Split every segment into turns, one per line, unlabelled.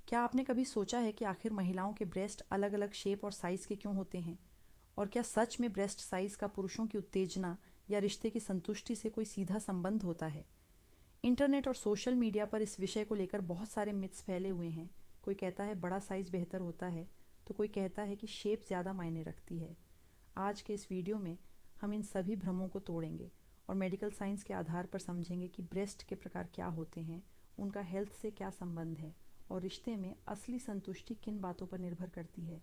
क्या आपने कभी सोचा है कि आखिर महिलाओं के ब्रेस्ट अलग अलग शेप और साइज़ के क्यों होते हैं? और क्या सच में ब्रेस्ट साइज़ का पुरुषों की उत्तेजना या रिश्ते की संतुष्टि से कोई सीधा संबंध होता है? इंटरनेट और सोशल मीडिया पर इस विषय को लेकर बहुत सारे मिथ्स फैले हुए हैं। कोई कहता है बड़ा साइज़ बेहतर होता है, तो कोई कहता है कि शेप ज़्यादा मायने रखती है। आज के इस वीडियो में हम इन सभी भ्रमों को तोड़ेंगे और मेडिकल साइंस के आधार पर समझेंगे कि ब्रेस्ट के प्रकार क्या होते हैं, उनका हेल्थ से क्या संबंध है और रिश्ते में असली संतुष्टि किन बातों पर निर्भर करती है।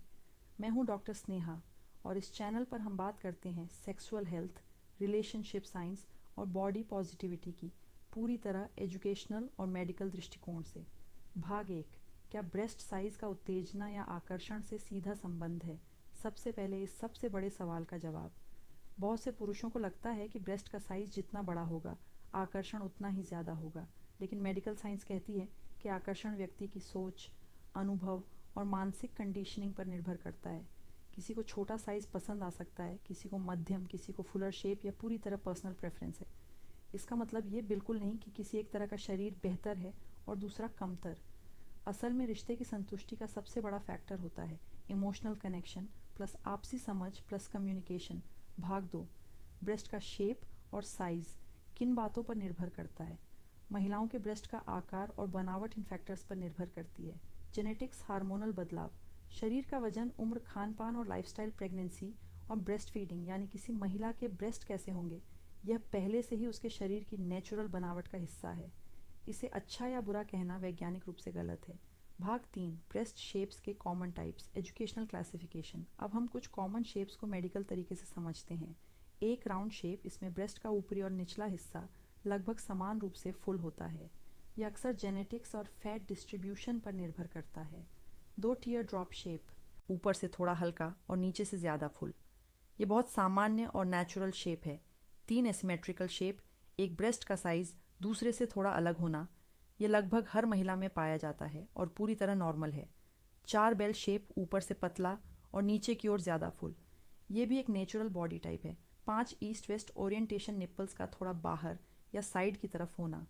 मैं हूं डॉक्टर स्नेहा और इस चैनल पर हम बात करते हैं सेक्सुअल हेल्थ, रिलेशनशिप साइंस और बॉडी पॉजिटिविटी की पूरी तरह एजुकेशनल और मेडिकल दृष्टिकोण से। भाग 1, क्या ब्रेस्ट साइज का उत्तेजना या आकर्षण से सीधा संबंध है? सबसे पहले इस सबसे बड़े सवाल का जवाब। बहुत से पुरुषों को लगता है कि ब्रेस्ट का साइज जितना बड़ा होगा, आकर्षण उतना ही ज़्यादा होगा, लेकिन मेडिकल साइंस कहती है कि आकर्षण व्यक्ति की सोच, अनुभव और मानसिक कंडीशनिंग पर निर्भर करता है। किसी को छोटा साइज पसंद आ सकता है, किसी को मध्यम, किसी को फुलर शेप या पूरी तरह पर्सनल प्रेफरेंस है। इसका मतलब ये बिल्कुल नहीं कि किसी एक तरह का शरीर बेहतर है और दूसरा कमतर। असल में रिश्ते की संतुष्टि का सबसे बड़ा फैक्टर होता है इमोशनल कनेक्शन प्लस आपसी समझ प्लस कम्युनिकेशन। भाग 2, ब्रेस्ट का शेप और साइज किन बातों पर निर्भर करता है? महिलाओं के ब्रेस्ट का आकार और बनावट इन फैक्टर्स पर निर्भर करती है। जेनेटिक्स, हार्मोनल बदलाव, शरीर का वजन, उम्र, खान पान और लाइफस्टाइल, प्रेगनेंसी और ब्रेस्ट फीडिंग यानी किसी महिला के ब्रेस्ट कैसे होंगे, यह पहले से ही उसके शरीर की नेचुरल बनावट का हिस्सा है। इसे अच्छा या बुरा कहना वैज्ञानिक रूप से गलत है। भाग 3, ब्रेस्ट शेप्स के कॉमन टाइप्स, एजुकेशनल क्लासिफिकेशन। अब हम कुछ कॉमन शेप्स को मेडिकल तरीके से समझते हैं। एक राउंड शेप, इसमें ब्रेस्ट का ऊपरी और निचला हिस्सा लगभग समान रूप से फुल होता है। यह अक्सर जेनेटिक्स और फैट डिस्ट्रीब्यूशन पर निर्भर करता है। 2 टीयर ड्रॉप शेप, ऊपर से थोड़ा हल्का और नीचे से ज़्यादा फुल, ये बहुत सामान्य और नेचुरल शेप है। 3 एसिमेट्रिकल शेप, एक ब्रेस्ट का साइज दूसरे से थोड़ा अलग होना, यह लगभग हर महिला में पाया जाता है और पूरी तरह नॉर्मल है। 4 बेल शेप, ऊपर से पतला और नीचे की ओर ज़्यादा फुल, ये भी एक नेचुरल बॉडी टाइप है। 5 ईस्ट वेस्ट ओरिएंटेशन, निप्पल्स का थोड़ा बाहर या साइड की तरफ होना,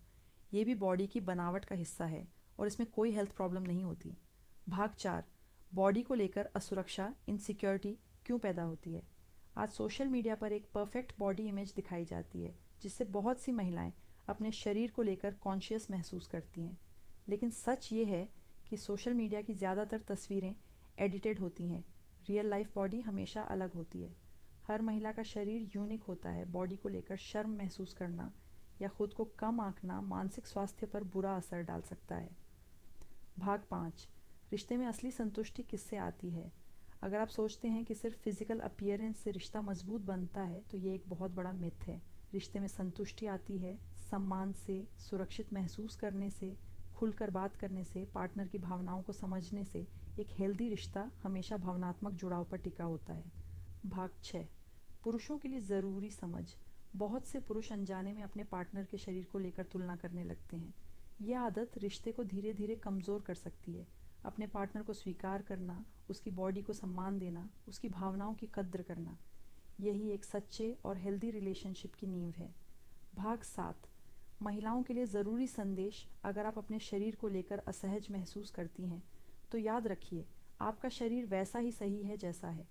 ये भी बॉडी की बनावट का हिस्सा है और इसमें कोई हेल्थ प्रॉब्लम नहीं होती। भाग 4, बॉडी को लेकर असुरक्षा, इनसिक्योरिटी क्यों पैदा होती है? आज सोशल मीडिया पर एक परफेक्ट बॉडी इमेज दिखाई जाती है जिससे बहुत सी महिलाएं अपने शरीर को लेकर कॉन्शियस महसूस करती हैं। लेकिन सच ये है कि सोशल मीडिया की ज़्यादातर तस्वीरें एडिटेड होती हैं। रियल लाइफ बॉडी हमेशा अलग होती है। हर महिला का शरीर यूनिक होता है। बॉडी को लेकर शर्म महसूस करना या खुद को कम आंकना मानसिक स्वास्थ्य पर बुरा असर डाल सकता है। भाग 5, रिश्ते में असली संतुष्टि किससे आती है? अगर आप सोचते हैं कि सिर्फ फिजिकल अपीयरेंस से रिश्ता मजबूत बनता है, तो ये एक बहुत बड़ा मिथ है। रिश्ते में संतुष्टि आती है सम्मान से, सुरक्षित महसूस करने से, खुलकर बात करने से, पार्टनर की भावनाओं को समझने से। एक हेल्दी रिश्ता हमेशा भावनात्मक जुड़ाव पर टिका होता है। भाग 6, पुरुषों के लिए ज़रूरी समझ। बहुत से पुरुष अनजाने में अपने पार्टनर के शरीर को लेकर तुलना करने लगते हैं। यह आदत रिश्ते को धीरे धीरे कमज़ोर कर सकती है। अपने पार्टनर को स्वीकार करना, उसकी बॉडी को सम्मान देना, उसकी भावनाओं की कद्र करना, यही एक सच्चे और हेल्दी रिलेशनशिप की नींव है। भाग 7, महिलाओं के लिए ज़रूरी संदेश। अगर आप अपने शरीर को लेकर असहज महसूस करती हैं, तो याद रखिए, आपका शरीर वैसा ही सही है जैसा है।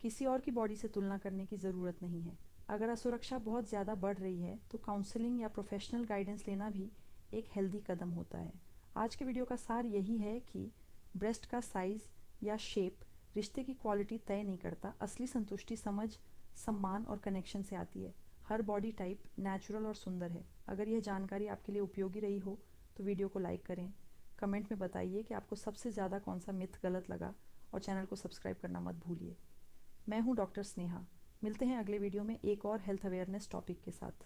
किसी और की बॉडी से तुलना करने की ज़रूरत नहीं है। अगर असुरक्षा बहुत ज़्यादा बढ़ रही है, तो काउंसलिंग या प्रोफेशनल गाइडेंस लेना भी एक हेल्दी कदम होता है। आज के वीडियो का सार यही है कि ब्रेस्ट का साइज़ या शेप रिश्ते की क्वालिटी तय नहीं करता। असली संतुष्टि समझ, सम्मान और कनेक्शन से आती है। हर बॉडी टाइप नेचुरल और सुंदर है। अगर यह जानकारी आपके लिए उपयोगी रही हो तो वीडियो को लाइक करें, कमेंट में बताइए कि आपको सबसे ज़्यादा कौन सा मिथ गलत लगा और चैनल को सब्सक्राइब करना मत भूलिए। मैं हूँ डॉक्टर स्नेहा। मिलते हैं अगले वीडियो में एक और हेल्थ अवेयरनेस टॉपिक के साथ।